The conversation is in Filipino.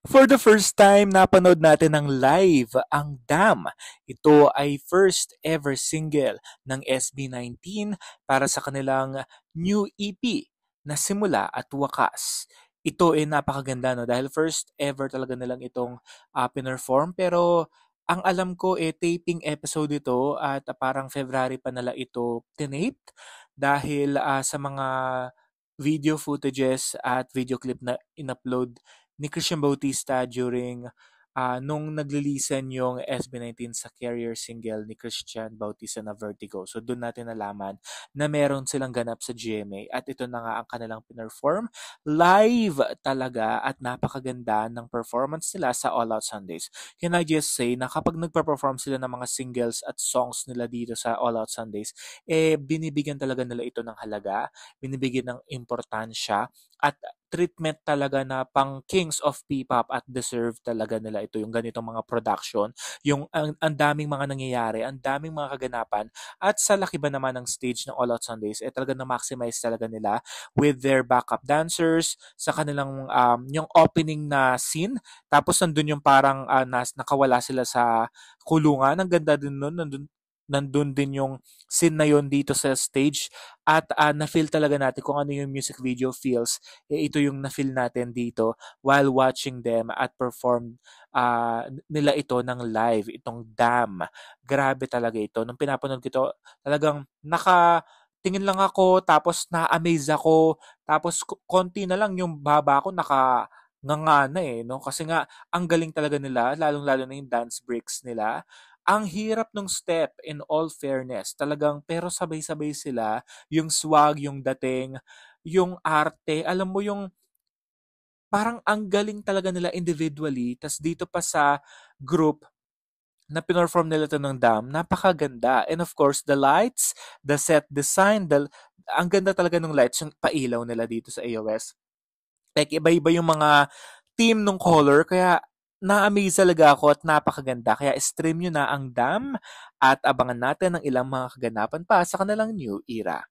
For the first time, napanood natin ng live ang Dam. Ito ay first ever single ng SB19 para sa kanilang new EP na Simula at Wakas. Ito ay napakaganda no dahil first ever talaga nilang itong pinerform pero ang alam ko taping episode ito at parang February pa nila ito tinape dahil sa mga video footages at video clip na in-upload ni Christian Bautista during nung naglilisan yung SB19 sa carrier single ni Christian Bautista na Vertigo. So doon natin nalaman na meron silang ganap sa GMA at ito na nga ang kanilang pinerform live talaga at napakaganda ng performance nila sa All Out Sundays. Can I just say na kapag nagpa-perform sila ng mga singles at songs nila dito sa All Out Sundays, binibigyan talaga nila ito ng halaga, binibigyan ng importansya at treatment talaga na pang kings of P-pop at deserve talaga nila ito yung ganitong mga production, yung ang daming mga nangyayari, ang daming mga kaganapan at sa laki ba naman ng stage ng All Out Sundays talaga na maximize talaga nila with their backup dancers sa kanilang yung opening na scene tapos nandun yung parang nakawala sila sa kulungan, ang ganda din nun, nandun din yung scene na yon dito sa stage at na-feel talaga natin kung ano yung music video feels. Ito yung na-feel natin dito while watching them at perform nila ito ng live, itong Dam. Grabe talaga ito. Nung pinapanood ko ito, talagang tingin lang ako, tapos na-amaze ako, tapos konti na lang yung baba ko nganga na no? Kasi nga, ang galing talaga nila, lalong-lalo na yung dance breaks nila. Ang hirap nung step in all fairness. Talagang pero sabay-sabay sila, yung swag, yung dating, yung arte, alam mo yung parang ang galing talaga nila individually. Tas dito pa sa group na pinorform nila to ng Dam, napakaganda. And of course, the lights, the set design, ang ganda talaga ng lights, yung pailaw nila dito sa AOS. Like, iba-iba yung mga team nung color, kaya na-amaze talaga ako at napakaganda. Kaya stream nyo na ang Dam at abangan natin ang ilang mga kaganapan pa sa kanilang new era.